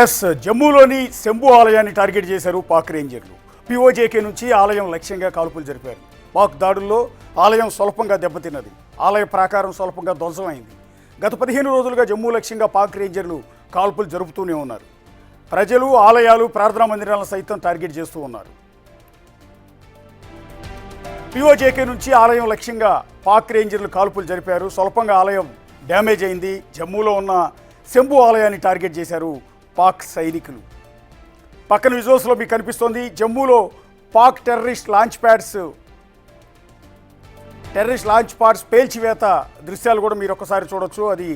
Yes, జమ్మూలోని Shambhu ఆలయాన్ని target చేశారు Pak రేంజర్లు. PoJK నుంచి ఆలయం లక్ష్యంగా కాల్పులు జరిపారు. పాక్ దాడుల్లో ఆలయం స్వల్పంగా దెబ్బతిన్నది. ఆలయ ప్రాకారం స్వల్పంగా ధ్వంసమైంది. గత 15 రోజులుగా జమ్మూ లక్ష్యంగా పాక్ రేంజర్లు కాల్పులు జరుపుతూనే ఉన్నారు. ప్రజలు, ఆలయాలు, ప్రార్థనా మందిరాలను సైతం టార్గెట్ చేస్తూ ఉన్నారు. పిఓజేకే నుంచి ఆలయం లక్ష్యంగా పాక్ రేంజర్లు కాల్పులు జరిపారు. స్వల్పంగా ఆలయం డ్యామేజ్ అయింది. జమ్మూలో ఉన్న శంభు ఆలయాన్ని టార్గెట్ చేశారు పాక్ సైనికులు. పక్కన విజువల్స్లో మీకు కనిపిస్తోంది జమ్మూలో పాక్ టెర్రరిస్ట్ లాంచ్ ప్యాడ్స్ పేల్చివేత దృశ్యాలు కూడా మీరు ఒక్కసారి చూడొచ్చు. అది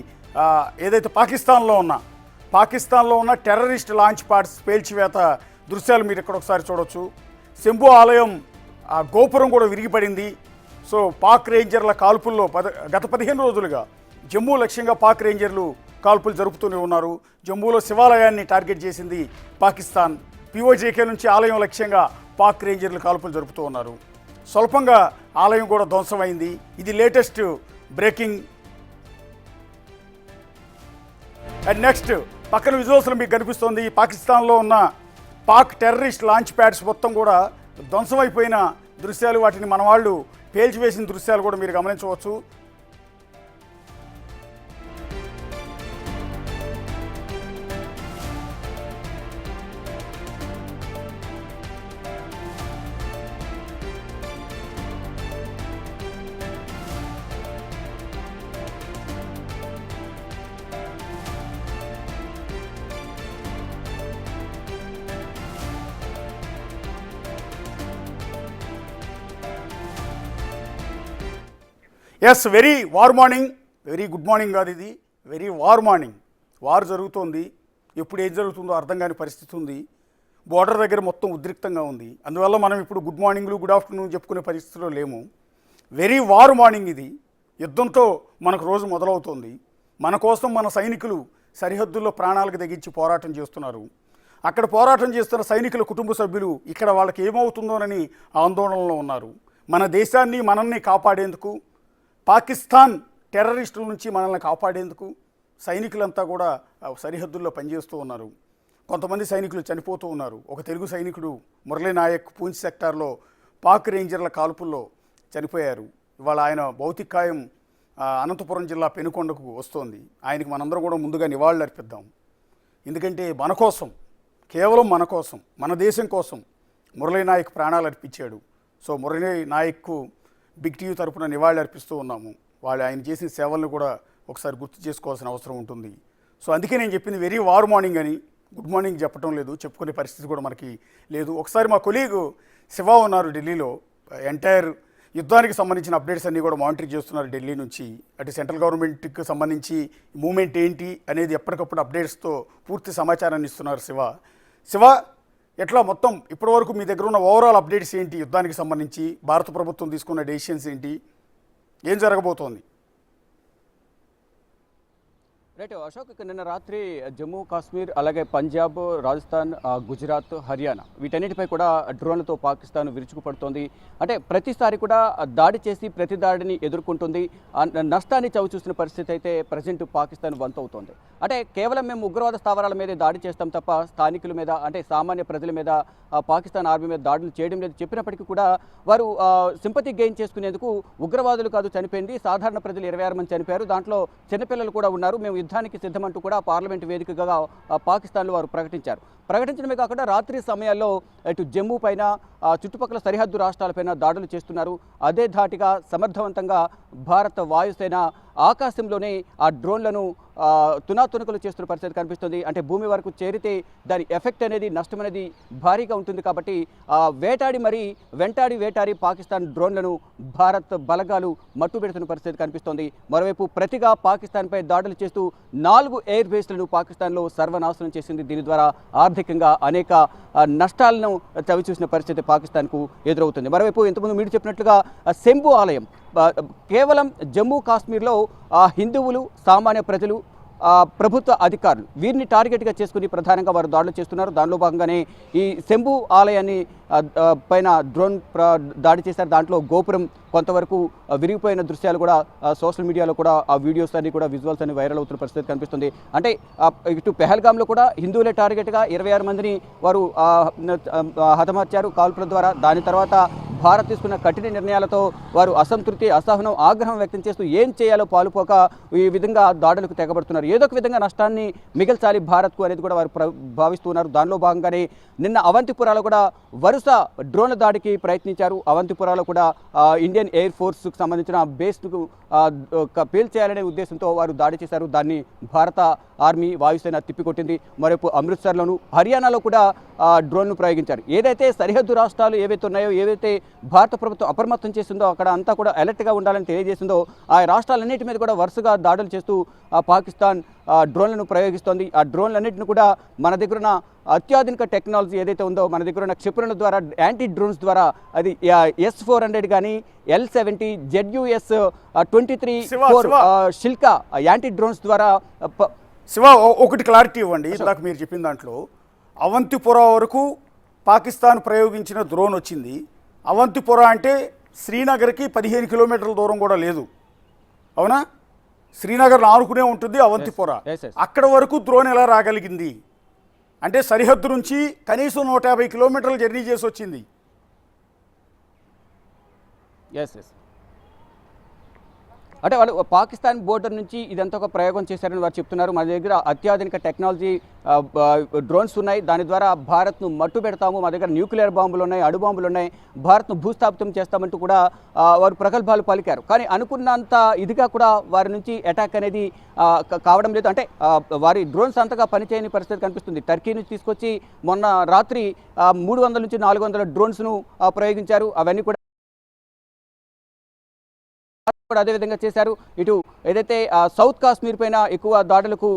ఏదైతే పాకిస్తాన్లో ఉన్న టెర్రరిస్ట్ లాంచ్ ప్యాడ్స్ పేల్చివేత దృశ్యాలు మీరు ఇక్కడ ఒకసారి చూడొచ్చు. శంభు ఆలయం గోపురం కూడా విరిగిపడింది. సో పాక్ రేంజర్ల కాల్పుల్లో గత 15 రోజులుగా జమ్మూ లక్ష్యంగా పాక్ రేంజర్లు కాల్పులు జరుపుతూనే ఉన్నారు. జమ్మూలో శివాలయాన్ని టార్గెట్ చేసింది పాకిస్తాన్. పిఓజేకే నుంచి ఆలయం లక్ష్యంగా పాక్ రేంజర్లు కాల్పులు జరుపుతూ ఉన్నారు. స్వల్పంగా ఆలయం కూడా ధ్వంసమైంది. ఇది లేటెస్ట్ బ్రేకింగ్. అండ్ నెక్స్ట్ పక్కన విజువల్స్లో మీకు కనిపిస్తోంది పాకిస్తాన్లో ఉన్న పాక్ టెర్రరిస్ట్ లాంచ్ ప్యాడ్స్ మొత్తం కూడా ధ్వంసమైపోయిన దృశ్యాలు, వాటిని మన వాళ్ళు పేల్చివేసిన దృశ్యాలు కూడా మీరు గమనించవచ్చు. Yes, very warm morning. Very good morning కాదు, ఇది వెరీ వార్ మార్నింగ్. వార్ జరుగుతోంది. ఎప్పుడు ఏం జరుగుతుందో అర్థం కాని పరిస్థితి ఉంది. బోర్డర్ దగ్గర మొత్తం ఉద్రిక్తంగా ఉంది. అందువల్ల మనం ఇప్పుడు గుడ్ మార్నింగ్లు, గుడ్ ఆఫ్టర్నూన్ చెప్పుకునే పరిస్థితిలో లేము. వెరీ వార్ మార్నింగ్ ఇది. యుద్ధంతో మనకు రోజు మొదలవుతోంది. మన కోసం మన సైనికులు సరిహద్దుల్లో ప్రాణాలకు తెగించి పోరాటం చేస్తున్నారు. అక్కడ పోరాటం చేస్తున్న సైనికుల కుటుంబ సభ్యులు ఇక్కడ వాళ్ళకి ఏమవుతుందోనని ఆందోళనలో ఉన్నారు. మన దేశాన్ని, మనల్ని కాపాడేందుకు, పాకిస్తాన్ టెర్రరిస్టుల నుంచి మనల్ని కాపాడేందుకు సైనికులంతా కూడా సరిహద్దుల్లో పనిచేస్తూ ఉన్నారు. కొంతమంది సైనికులు చనిపోతూ ఉన్నారు. ఒక తెలుగు సైనికుడు మురళీ నాయక్ పూంచ్ సెక్టార్లో పాక్ రేంజర్ల కాల్పుల్లో చనిపోయారు. ఇవాళ ఆయన భౌతికాయం అనంతపురం జిల్లా పెనుకొండకు వస్తోంది. ఆయనకి మనందరం కూడా ముందుగా నివాళులు అర్పిద్దాం. ఎందుకంటే మన కోసం, కేవలం మన కోసం, మన దేశం కోసం మురళీ నాయక్ ప్రాణాలు అర్పించాడు. సో మురళీ నాయక్కు బిగ్ టీవీ తరపున నివాళులు అర్పిస్తూ ఉన్నాము. ఆయన చేసిన సేవలను కూడా ఒకసారి గుర్తు చేసుకోవాల్సిన అవసరం ఉంటుంది. సో అందుకే నేను చెప్పింది వెరీ వార్ మార్నింగ్ అని. గుడ్ మార్నింగ్ చెప్పడం లేదు, చెప్పుకునే పరిస్థితి కూడా మనకి లేదు. ఒకసారి మా కొలీగ్ శివ ఉన్నారు ఢిల్లీలో. ఎంటైర్ యుద్ధానికి సంబంధించిన అప్డేట్స్ అన్నీ కూడా మానిటర్ చేస్తున్నారు ఢిల్లీ నుంచి. అటు సెంట్రల్ గవర్నమెంట్కి సంబంధించి మూమెంట్ ఏంటి అనేది ఎప్పటికప్పుడు అప్డేట్స్తో పూర్తి సమాచారాన్ని ఇస్తున్నారు శివ. ఎట్లా మొత్తం ఇప్పటివరకు మీ దగ్గర ఉన్న ఓవరాల్ అప్డేట్స్ ఏంటి? యుద్ధానికి సంబంధించి భారత ప్రభుత్వం తీసుకున్న డెసిషన్స్ ఏంటి? ఏం జరగబోతోంది? రైట్ అశోక్, నిన్న రాత్రి జమ్మూ కాశ్మీర్, అలాగే పంజాబ్, రాజస్థాన్, గుజరాత్, హర్యానా వీటన్నిటిపై కూడా డ్రోన్లతో పాకిస్తాన్ విరుచుకుపడుతోంది. అంటే ప్రతిసారి కూడా దాడి చేసి ప్రతి దాడిని ఎదుర్కొంటుంది. నష్టాన్ని చవిచూసిన పరిస్థితి అయితే ప్రజెంట్ పాకిస్తాన్ వంతవుతోంది. అంటే కేవలం మేము ఉగ్రవాద స్థావరాల మీద దాడి చేస్తాం తప్ప స్థానికుల మీద, అంటే సామాన్య ప్రజల మీద పాకిస్తాన్ ఆర్మీ మీద దాడులు చేయడం లేదు చెప్పినప్పటికీ కూడా వారు సింపతి గెయిన్ చేసుకునేందుకు ఉగ్రవాదులు కాదు చనిపోయింది, సాధారణ ప్రజలు 26 మంది చనిపోయారు, దాంట్లో చిన్నపిల్లలు కూడా ఉన్నారు, మేము యుద్ధానికి సిద్ధమంటూ కూడా పార్లమెంట్ వేదికగా పాకిస్తాన్లో వారు ప్రకటించడమే కాకుండా రాత్రి సమయాల్లో ఇటు జమ్మూ పైన, చుట్టుపక్కల సరిహద్దు రాష్ట్రాలపైన దాడులు చేస్తున్నారు. అదే ధాటిగా సమర్థవంతంగా భారత వాయుసేన ఆకాశంలోనే ఆ డ్రోన్లను తునాతునకలు చేస్తున్న పరిస్థితి కనిపిస్తుంది. అంటే భూమి వరకు చేరితే దాని ఎఫెక్ట్ అనేది, నష్టం అనేది భారీగా ఉంటుంది. కాబట్టి వెంటాడి పాకిస్తాన్ డ్రోన్లను భారత్ బలగాలు మట్టుబెడుతున్న పరిస్థితి కనిపిస్తోంది. మరోవైపు ప్రతిగా పాకిస్తాన్పై దాడులు చేస్తూ 4 ఎయిర్ బేస్లను పాకిస్తాన్లో సర్వనాశనం చేసింది. దీని ద్వారా ఆర్థికంగా అనేక నష్టాలను చవిచూసిన పరిస్థితి పాకిస్తాన్కు ఎదురవుతుంది. మరోవైపు ఇంతకుముందు మీరు చెప్పినట్లుగా శంభు ఆలయం కేవలం జమ్మూ కాశ్మీర్లో హిందువులు, సామాన్య ప్రజలు, ప్రభుత్వ అధికారులు వీరిని టార్గెట్గా చేసుకుని ప్రధానంగా వారు దాడులు చేస్తున్నారు. దానిలో భాగంగానే ఈ శంభు ఆలయాన్ని పైన డ్రోన్ దాడి చేశారు. దాంట్లో గోపురం కొంతవరకు విరిగిపోయిన దృశ్యాలు కూడా సోషల్ మీడియాలో కూడా ఆ వీడియోస్ అన్ని కూడా విజువల్స్ అన్ని వైరల్ అవుతున్న పరిస్థితి కనిపిస్తుంది. అంటే ఇటు పెహల్గాంలో కూడా హిందువులే టార్గెట్గా 26 మందిని వారు హతమార్చారు కాల్పుల ద్వారా. దాని తర్వాత భారత్ తీసుకున్న కఠిన నిర్ణయాలతో వారు అసంతృప్తి, అసహనం, ఆగ్రహం వ్యక్తం చేస్తూ ఏం చేయాలో పాలుపోక ఈ విధంగా దాడులకు తెగబడుతున్నారు. ఏదో ఒక విధంగా నష్టాన్ని మిగల్చాలి భారత్కు అనేది కూడా వారు భావిస్తున్నారు. దానిలో భాగంగానే నిన్న అవంతిపురాలో కూడా వరుస డ్రోన్ల దాడికి ప్రయత్నించారు. అవంతిపురాలో కూడా ఇండియన్ ఎయిర్ ఫోర్స్కు సంబంధించిన బేస్కు పేల్చేయాలనే ఉద్దేశంతో వారు దాడి చేశారు. దాన్ని భారత ఆర్మీ వాయుసేన తిప్పికొట్టింది. మరోపు అమృత్సర్లోను, హర్యానాలో కూడా డ్రోన్ను ప్రయోగించారు. ఏదైతే సరిహద్దు రాష్ట్రాలు ఏవైతే ఉన్నాయో, ఏవైతే భారత ప్రభుత్వం అప్రమత్తం చేసిందో, అక్కడ అంతా కూడా అలర్ట్గా ఉండాలని తెలియజేసిందో, ఆ రాష్ట్రాలన్నిటి మీద కూడా వరుసగా దాడులు చేస్తూ పాకిస్తాన్ డ్రోన్లను ప్రయోగిస్తోంది. ఆ డ్రోన్లన్నింటిని కూడా మన దగ్గర ఉన్న అత్యాధునిక టెక్నాలజీ ఏదైతే ఉందో, మన దగ్గర ఉన్న క్షిపణుల ద్వారా, యాంటీ డ్రోన్స్ ద్వారా, అది S-400 కానీ L-70 ZUS 23 షిల్కా యాంటీ డ్రోన్స్ ద్వారా శివ ఒకటి క్లారిటీ ఇవ్వండి. ఇందాక మీరు చెప్పిన దాంట్లో అవంతిపుర వరకు పాకిస్తాన్ ప్రయోగించిన డ్రోన్ వచ్చింది. అవంతిపుర అంటే శ్రీనగర్కి 15 కిలోమీటర్ల దూరం కూడా లేదు, అవునా? శ్రీనగర్ ఆనుకునే ఉంటుంది అవంతిపుర. అక్కడ వరకు డ్రోన్ ఎలా రాగలిగింది అంటే సరిహద్దు నుంచి కనీసం 150 కిలోమీటర్లు జర్నీ చేసి వచ్చింది. అంటే వాళ్ళు పాకిస్తాన్ బోర్డర్ నుంచి ఇదంతా ఒక ప్రయోగం చేశారని వారు చెప్తున్నారు. మన దగ్గర అత్యాధునిక టెక్నాలజీ డ్రోన్స్ ఉన్నాయి, దాని ద్వారా భారత్ను మట్టు పెడతాము, మా దగ్గర న్యూక్లియర్ బాంబులు ఉన్నాయి, అణు బాంబులు ఉన్నాయి, భారత్ను భూస్థాపితం చేస్తామంటూ కూడా వారు ప్రగల్భాలు పలికారు. కానీ అనుకున్నంత ఇదిగా కూడా వారి నుంచి అటాక్ అనేది కావడం లేదు. అంటే వారి డ్రోన్స్ అంతగా పనిచేయని పరిస్థితి కనిపిస్తుంది. టర్కీ నుంచి తీసుకొచ్చి మొన్న రాత్రి 300 నుంచి 400 డ్రోన్స్ను ప్రయోగించారు. అవన్నీ కూడా అదేవిధంగా చేశారు. ఇటు ఏదైతే సౌత్ కాశ్మీర్ పైన ఎక్కువ దాడులకు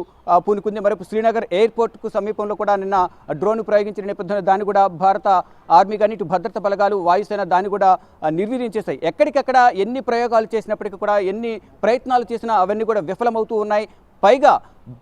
పూనుకుంది. మరొక శ్రీనగర్ ఎయిర్పోర్ట్కు సమీపంలో కూడా నిన్న డ్రోన్ ప్రయోగించిన నేపథ్యంలో దాన్ని కూడా భారత ఆర్మీ కానీ, ఇటు భద్రతా బలగాలు, వాయుసేన దాన్ని కూడా నిర్వీర్యం చేశాయి. ఎక్కడికక్కడ ఎన్ని ప్రయోగాలు చేసినప్పటికీ కూడా, ఎన్ని ప్రయత్నాలు చేసినా అవన్నీ కూడా విఫలమవుతూ ఉన్నాయి. పైగా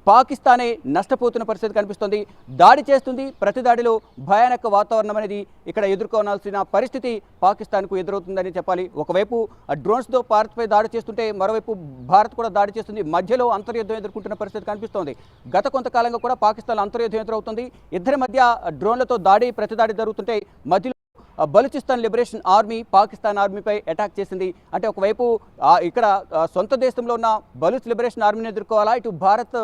పాకిస్తానే నష్టపోతున్న పరిస్థితి కనిపిస్తుంది. దాడి చేస్తుంది, ప్రతి దాడిలో భయానక వాతావరణం అనేది ఇక్కడ ఎదుర్కోవాల్సిన పరిస్థితి పాకిస్తాన్కు ఎదురవుతుందని చెప్పాలి. ఒకవైపు డ్రోన్స్తో భారత్పై దాడి చేస్తుంటే, మరోవైపు భారత్ కూడా దాడి చేస్తుంది. మధ్యలో అంతర్యుద్ధం ఎదుర్కొంటున్న పరిస్థితి కనిపిస్తోంది. గత కొంతకాలంగా కూడా పాకిస్తాన్ అంతర్యుద్ధం ఎదురవుతుంది. ఇద్దరి మధ్య డ్రోన్లతో దాడి, ప్రతి దాడి జరుగుతుంటే మధ్యలో బలూచిస్తాన్ లిబరేషన్ ఆర్మీ పాకిస్తాన్ ఆర్మీపై అటాక్ చేసింది. అంటే ఒకవైపు ఇక్కడ సొంత దేశంలో ఉన్న బలూచ్ లిబరేషన్ ఆర్మీని ఎదుర్కోవాలా, ఇటు భారత్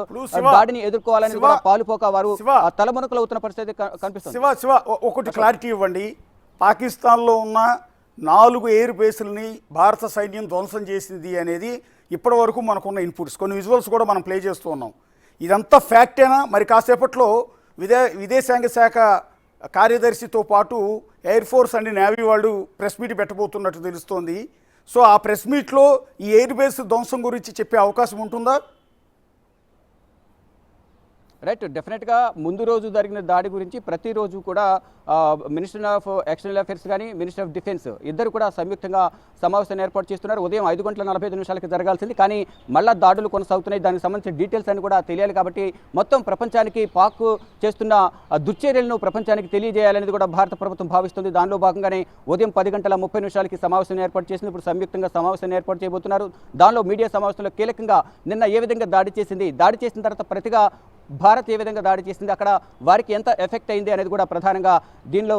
దాడిని ఎదుర్కోవాలని కూడా పాలుపోక వారు తలమునకలు అవుతున్న పరిస్థితి కనిపిస్తుంది. శివ ఒకటి క్లారిటీ ఇవ్వండి. పాకిస్తాన్లో ఉన్న 4 ఎయిర్ బేసులని భారత సైన్యం ధ్వంసం చేసింది అనేది ఇప్పటి వరకు మనకున్న ఇన్పుట్స్, కొన్ని విజువల్స్ కూడా మనం ప్లే చేస్తూ ఉన్నాం. ఇదంతా ఫ్యాక్టేనా? మరి కాసేపట్లో విదేశాంగ శాఖ కార్యదర్శితో పాటు ఎయిర్ ఫోర్స్ అండ్ నేవీ వాళ్ళు ప్రెస్ మీట్ పెట్టబోతున్నట్టు తెలుస్తోంది. సో ఆ ప్రెస్ మీట్లో ఈ ఎయిర్ బేస్ ధ్వంసం గురించి చెప్పే అవకాశం ఉంటుందా? రైట్, డెఫినెట్గా ముందు రోజు జరిగిన దాడి గురించి ప్రతిరోజు కూడా మినిస్టర్ ఆఫ్ ఎక్స్టర్నల్ అఫేర్స్ కానీ, మినిస్టర్ ఆఫ్ డిఫెన్స్ ఇద్దరు కూడా సంయుక్తంగా సమావేశాన్ని ఏర్పాటు చేస్తున్నారు. ఉదయం 5:45 జరగాల్సింది, కానీ మళ్ళా దాడులు కొనసాగుతున్నాయి. దానికి సంబంధించిన డీటెయిల్స్ అని కూడా తెలియాలి. కాబట్టి మొత్తం ప్రపంచానికి పాక్ చేస్తున్న దుశ్చర్యలను ప్రపంచానికి తెలియజేయాలనేది కూడా భారత ప్రభుత్వం భావిస్తుంది. దానిలో భాగంగానే ఉదయం 10:30 సమావేశాన్ని ఏర్పాటు చేసింది. ఇప్పుడు సంయుక్తంగా సమావేశాన్ని ఏర్పాటు చేయబోతున్నారు. దానిలో మీడియా సమావేశంలో కీలకంగా నిన్న ఏ విధంగా దాడి చేసిన తర్వాత ప్రతిగా భారత్ ఏ విధంగా దాడి చేసింది, అక్కడ వారికి ఎంత ఎఫెక్ట్ అయింది అనేది కూడా ప్రధానంగా దీనిలో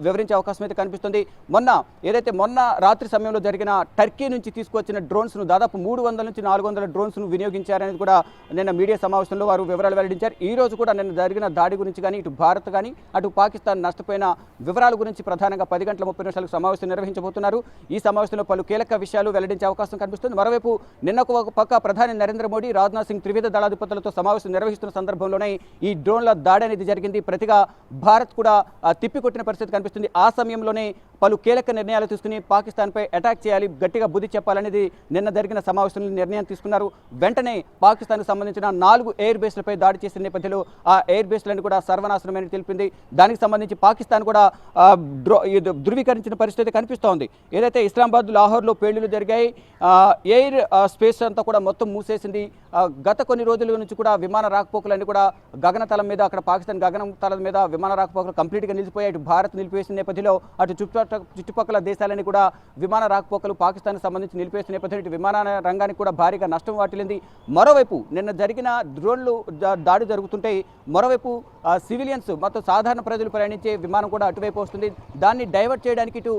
వివరించే అవకాశం అయితే కనిపిస్తుంది. మొన్న రాత్రి సమయంలో జరిగిన టర్కీ నుంచి తీసుకొచ్చిన డ్రోన్స్ను దాదాపు 300 నుంచి 400 డ్రోన్స్ను వినియోగించారనేది కూడా నిన్న మీడియా సమావేశంలో వారు వివరాలు వెల్లడించారు. ఈ రోజు కూడా నిన్న జరిగిన దాడి గురించి కానీ, ఇటు భారత్ కానీ అటు పాకిస్తాన్ నష్టపోయిన వివరాల గురించి ప్రధానంగా 10:30 సమావేశం నిర్వహించబోతున్నారు. ఈ సమావేశంలో పలు కీలక విషయాలు వెల్లడించే అవకాశం కనిపిస్తుంది. మరోవైపు నిన్న ఒక పక్క ప్రధాని నరేంద్ర మోడీ, రాజ్నాథ్ సింగ్ త్రివిధ దళాధిపతులతో సమావేశం నిర్వహిస్తున్న సందర్భంలోనే ఈ డ్రోన్ల దాడి అనేది జరిగింది. ప్రతిగా భారత్ కూడా తిప్పికొట్టిన పరిస్థితి కనిపిస్తుంది. ఆ సమయంలోనే పలు కీలక నిర్ణయాలు తీసుకుని పాకిస్తాన్పై అటాక్ చేయాలి, గట్టిగా బుద్ధి చెప్పాలనేది నిన్న జరిగిన సమావేశంలో నిర్ణయం తీసుకున్నారు. వెంటనే పాకిస్తాన్కు సంబంధించిన 4 ఎయిర్ బేస్లపై దాడి చేసిన నేపథ్యంలో ఆ ఎయిర్ బేస్లను కూడా సర్వనాశనమని తెలిపింది. దానికి సంబంధించి పాకిస్తాన్ కూడా ధృవీకరించిన పరిస్థితి కనిపిస్తోంది. ఏదైతే ఇస్లామాబాద్, లాహోర్లో పేలుళ్లు జరిగాయి, ఎయిర్ స్పేస్ అంతా కూడా మొత్తం మూసేసింది. గత కొన్ని రోజుల నుంచి కూడా విమాన రాకపోకలన్నీ కూడా గగనతలం మీద, అక్కడ పాకిస్తాన్ గగనతలం మీద విమాన రాకపోకలు కంప్లీట్గా నిలిచిపోయాయి. ఇటు భారత్ నిలిపివేసిన నేపథ్యంలో అటు చుట్టుపక్కల దేశాలని కూడా విమాన రాకపోకలు పాకిస్తాన్కి సంబంధించి నిలిపేసిన నేపథ్యంలో ఇటు విమాన రంగానికి కూడా భారీగా నష్టం వాటిల్లింది. మరోవైపు నిన్న జరిగిన డ్రోన్లు దాడి జరుగుతుంటే మరోవైపు సివిలియన్స్ మొత్తం సాధారణ ప్రజలు ప్రయాణించే విమానం కూడా అటువైపు వస్తుంది. దాన్ని డైవర్ట్ చేయడానికి ఇటు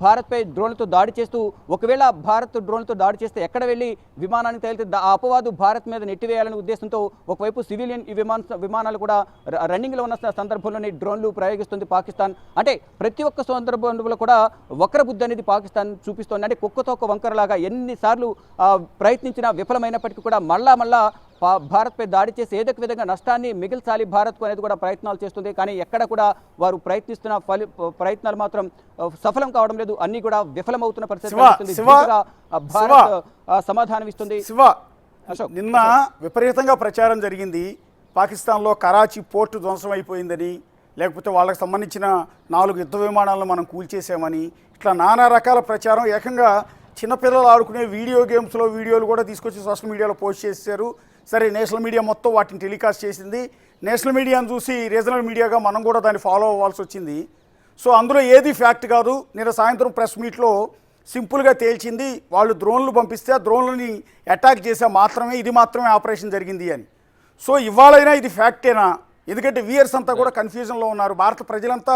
భారత్పై డ్రోన్లతో దాడి చేస్తూ, ఒకవేళ భారత్ డ్రోన్లతో దాడి చేస్తే ఎక్కడ వెళ్ళి విమానానికి తగిలితే ఆ అపవాదు భారత్ మీద నెట్టివేయాలనే ఉద్దేశంతో ఒకవైపు సివిలియన్ ఈ విమానాలు కూడా రన్నింగ్లో ఉన్న సందర్భంలోనే డ్రోన్లు ప్రయోగిస్తుంది పాకిస్తాన్. అంటే ప్రతి ఒక్క సందర్భంలో కూడా వక్ర బుద్ధి అనేది పాకిస్తాన్ చూపిస్తోంది. అంటే కుక్కతో ఒక వంకరలాగా ఎన్నిసార్లు ప్రయత్నించినా విఫలమైనప్పటికీ కూడా మళ్ళా భారత్పై దాడి చేసి ఏదో ఒక విధంగా నష్టాన్ని మిగిల్చాలి భారత్కు అనేది కూడా ప్రయత్నాలు చేస్తుంది. కానీ ఎక్కడ కూడా వారు ప్రయత్నిస్తున్న ప్రయత్నాలు మాత్రం సఫలం కావడం లేదు, అన్ని కూడా విఫలమవుతున్న పరిస్థితి. భారత్ సమాధానం ఇస్తుంది. నిన్న విపరీతంగా ప్రచారం జరిగింది, పాకిస్తాన్లో కరాచీ పోర్టు ధ్వంసం అయిపోయిందని, లేకపోతే వాళ్ళకి సంబంధించిన 4 యుద్ధ విమానాలను మనం కూల్చేసామని, ఇట్లా నానా రకాల ప్రచారం. ఏకంగా చిన్నపిల్లలు ఆడుకునే వీడియో గేమ్స్లో వీడియోలు కూడా తీసుకొచ్చి సోషల్ మీడియాలో పోస్ట్ చేశారు. సరే, నేషనల్ మీడియా మొత్తం వాటిని టెలికాస్ట్ చేసింది. నేషనల్ మీడియాను చూసి రీజనల్ మీడియాగా మనం కూడా దాన్ని ఫాలో అవ్వాల్సి వచ్చింది. సో అందులో ఏది ఫ్యాక్ట్ కాదు. నిన్న సాయంత్రం ప్రెస్ మీట్లో సింపుల్గా తేల్చింది, వాళ్ళు డ్రోన్లు పంపిస్తే ఆ డ్రోన్లని అటాక్ చేసే మాత్రమే, ఇది మాత్రమే ఆపరేషన్ జరిగింది అని. సో ఇవాళైనా ఇది ఫ్యాక్టేనా? ఎందుకంటే వియర్స్ అంతా కూడా కన్ఫ్యూజన్లో ఉన్నారు, భారత ప్రజలంతా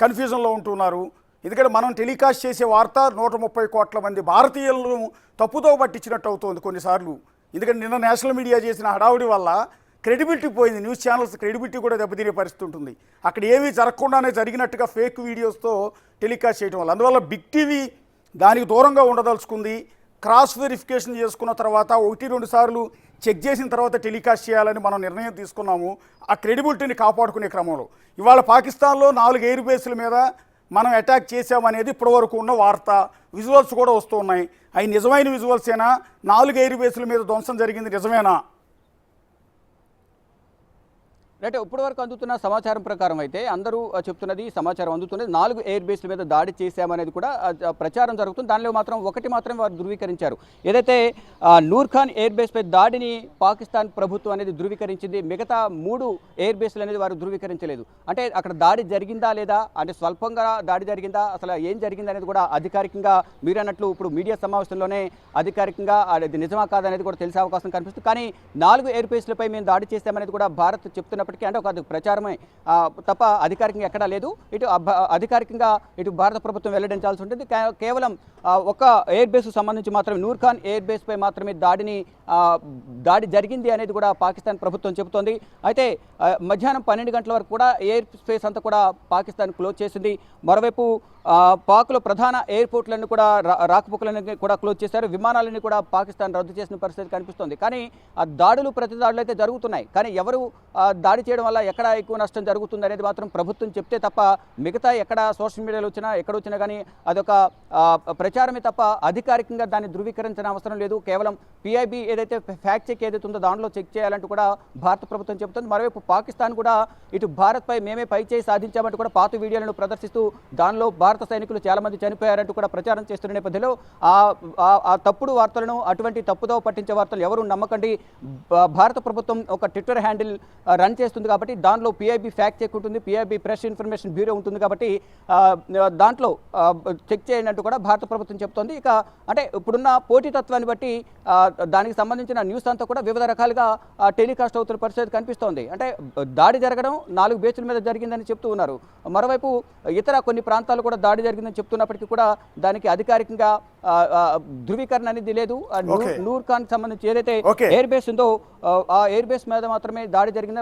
కన్ఫ్యూజన్లో ఉంటున్నారు. ఎందుకంటే మనం టెలికాస్ట్ చేసే వార్త 130 కోట్ల మంది భారతీయులను తప్పుదో పట్టించినట్టు అవుతుంది కొన్నిసార్లు. ఎందుకంటే నిన్న నేషనల్ మీడియా చేసిన హడావుడి వల్ల క్రెడిబిలిటీ పోయింది, న్యూస్ ఛానల్స్ క్రెడిబిలిటీ కూడా దెబ్బతినే పరిస్థితి ఉంటుంది. అక్కడ ఏమీ జరగకుండానే జరిగినట్టుగా ఫేక్ వీడియోస్తో టెలికాస్ట్ చేయడం వల్ల. అందువల్ల బిగ్ టీవీ దానికి దూరంగా ఉండదలుచుకుంది. క్రాస్ వెరిఫికేషన్ చేసుకున్న తర్వాత 1-2 సార్లు చెక్ చేసిన తర్వాత టెలికాస్ట్ చేయాలని మనం నిర్ణయం తీసుకున్నాము, ఆ క్రెడిబిలిటీని కాపాడుకునే క్రమంలో. ఇవాళ పాకిస్తాన్లో 4 ఎయిర్ బేస్ల మీద మనం అటాక్ చేసామనేది ఇప్పటివరకు ఉన్న వార్త. విజువల్స్ కూడా వస్తూ ఉన్నాయి. అవి నిజమైన విజువల్సేనా? 4 ఎయిర్ బేస్ల మీద ధ్వంసం జరిగింది నిజమేనా? అంటే ఇప్పటి వరకు అందుతున్న సమాచారం ప్రకారం అయితే అందరూ చెప్తున్నది, సమాచారం అందుతున్నది 4 ఎయిర్ బేస్ల మీద దాడి చేశామనేది కూడా ప్రచారం జరుగుతుంది. దానిలో మాత్రం ఒకటి మాత్రం వారు ధృవీకరించారు. ఏదైతే నూర్ ఖాన్ ఎయిర్ బేస్పై దాడిని పాకిస్తాన్ ప్రభుత్వం అనేది ధృవీకరించింది, మిగతా 3 ఎయిర్ బేస్లు అనేది వారు ధృవీకరించలేదు. అంటే అక్కడ దాడి జరిగిందా లేదా, అంటే స్వల్పంగా దాడి జరిగిందా, అసలు ఏం జరిగింది అనేది కూడా అధికారికంగా మీరు అన్నట్లు ఇప్పుడు మీడియా సమావేశంలోనే అధికారికంగా అది నిజమా కాదనేది కూడా తెలిసే అవకాశం కనిపిస్తుంది. కానీ 4 ఎయిర్ బేస్లపై మేము దాడి చేశామనేది కూడా భారత్ చెప్తున్నప్పటికీ, అంటే ఒక ప్రచారమే తప్ప అధికారికంగా ఎక్కడా లేదు. ఇటు అధికారికంగా ఇటు భారత ప్రభుత్వం వెల్లడించాల్సి ఉంటుంది. కేవలం ఒక ఎయిర్ బేస్కు సంబంధించి మాత్రమే, నూర్ ఖాన్ ఎయిర్ బేస్పై మాత్రమే దాడి జరిగింది అనేది కూడా పాకిస్తాన్ ప్రభుత్వం చెబుతోంది. అయితే మధ్యాహ్నం 12 గంటల వరకు కూడా ఎయిర్ స్పేస్ అంతా కూడా పాకిస్తాన్ క్లోజ్ చేసింది. మరోవైపు పాక్లో ప్రధాన ఎయిర్పోర్ట్లను కూడా రాకపోకలను కూడా క్లోజ్ చేశారు. విమానాలని కూడా పాకిస్తాన్ రద్దు చేసిన పరిస్థితి కనిపిస్తోంది. కానీ ఆ దాడులు ప్రతి దాడులు అయితే జరుగుతున్నాయి. కానీ ఎవరు దాడి చేయడం వల్ల ఎక్కడ ఎక్కువ నష్టం జరుగుతుంది అనేది మాత్రం ప్రభుత్వం చెప్తే తప్ప, మిగతా ఎక్కడ సోషల్ మీడియాలో వచ్చినా ఎక్కడ వచ్చినా కానీ అదొక ప్రచారమే తప్ప అధికారికంగా దాన్ని ధృవీకరించిన అవసరం లేదు. కేవలం పిఐబి ఏదైతే ఫ్యాక్ట్ చెక్ ఏదైతే ఉందో దాంట్లో చెక్ చేయాలంటూ కూడా భారత ప్రభుత్వం చెబుతుంది. మరోవైపు పాకిస్తాన్ కూడా ఇటు భారత్పై మేమే పై చేయి సాధించామంటూ కూడా పాత వీడియోలను ప్రదర్శిస్తూ దానిలో భారత సైనికులు చాలా మంది చనిపోయారంటూ కూడా ప్రచారం చేస్తున్న నేపథ్యంలో ఆ తప్పుడు వార్తలను, అటువంటి తప్పుదో పట్టించే వార్తలు ఎవరు నమ్మకండి. భారత ప్రభుత్వం ఒక ట్విట్టర్ హ్యాండిల్ రన్ చేస్తుంది కాబట్టి దానిలో పిఐబి ఫ్యాక్ట్ చెక్ ఉంటుంది, పిఐబి ప్రెస్ ఇన్ఫర్మేషన్ బ్యూరో ఉంటుంది కాబట్టి దాంట్లో చెక్ చేయండి అంటూ కూడా భారత ప్రభుత్వం చెప్తోంది. ఇక అంటే ఇప్పుడున్న పోటీతత్వాన్ని బట్టి దానికి సంబంధించిన న్యూస్ అంతా కూడా వివిధ రకాలుగా టెలికాస్ట్ అవుతున్న పరిస్థితి కనిపిస్తోంది. అంటే దాడి జరగడం 4 బేస్ల మీద జరిగిందని చెప్తూ ఉన్నారు. మరోవైపు ఇతర కొన్ని ప్రాంతాలు కూడా దాడి జరిగిందని చెప్తున్నప్పటికీ కూడా దానికి అధికారికంగా ధృవీకరణ అనేది లేదు. నూర్ ఖాన్ సంబంధించి ఏదైతే ఎయిర్ బేస్ ఉందో ఆ ఎయిర్ బేస్ మీద మాత్రమే దాడి జరిగిందని.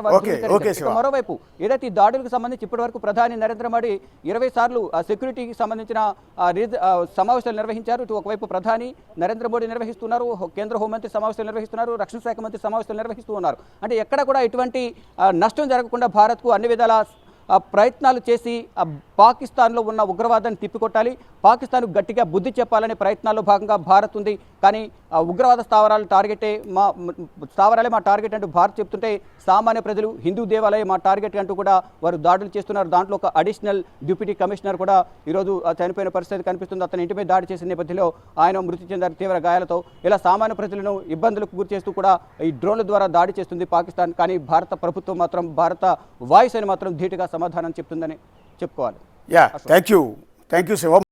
మరోవైపు ఏదైతే ఈ దాడులకు సంబంధించి ఇప్పటి వరకు ప్రధాని నరేంద్ర మోడీ 20 సార్లు సెక్యూరిటీకి సంబంధించిన సమావేశాలు నిర్వహించారు. ఇటు ఒకవైపు ప్రధాని నరేంద్ర మోడీ నిర్వహిస్తున్నారు, కేంద్ర హోంమంత్రి సమావేశాలు నిర్వహిస్తున్నారు, రక్షణ శాఖ మంత్రి సమావేశాలు నిర్వహిస్తూ ఉన్నారు. అంటే ఎక్కడ కూడా ఎటువంటి నష్టం జరగకుండా భారత్కు అన్ని విధాల ప్రయత్నాలు చేసి పాకిస్తాన్లో ఉన్న ఉగ్రవాదాన్ని తిప్పికొట్టాలి, పాకిస్తాన్ గట్టిగా బుద్ధి చెప్పాలనే ప్రయత్నాల్లో భాగంగా భారత్ ఉంది. కానీ ఉగ్రవాద స్థావరాల స్థావరాలే మా టార్గెట్ అంటూ భారత్ చెప్తుంటే సామాన్య ప్రజలు హిందూ దేవాలయం మా టార్గెట్ అంటూ కూడా వారు దాడులు చేస్తున్నారు. దాంట్లో ఒక అడిషనల్ డిప్యూటీ కమిషనర్ కూడా ఈరోజు చనిపోయిన పరిస్థితి కనిపిస్తుంది. అతని ఇంటిపై దాడి చేసిన నేపథ్యంలో ఆయన మృతి చెందారు తీవ్ర గాయాలతో. ఇలా సామాన్య ప్రజలను ఇబ్బందులకు గురి చేస్తూ కూడా ఈ డ్రోన్ల ద్వారా దాడి చేస్తుంది పాకిస్తాన్. కానీ భారత ప్రభుత్వం మాత్రం, భారత వాయుసేన మాత్రం ధీటుగా సమాధానం చెప్తుందని చెప్పుకోవాలి. Thank you Shiva.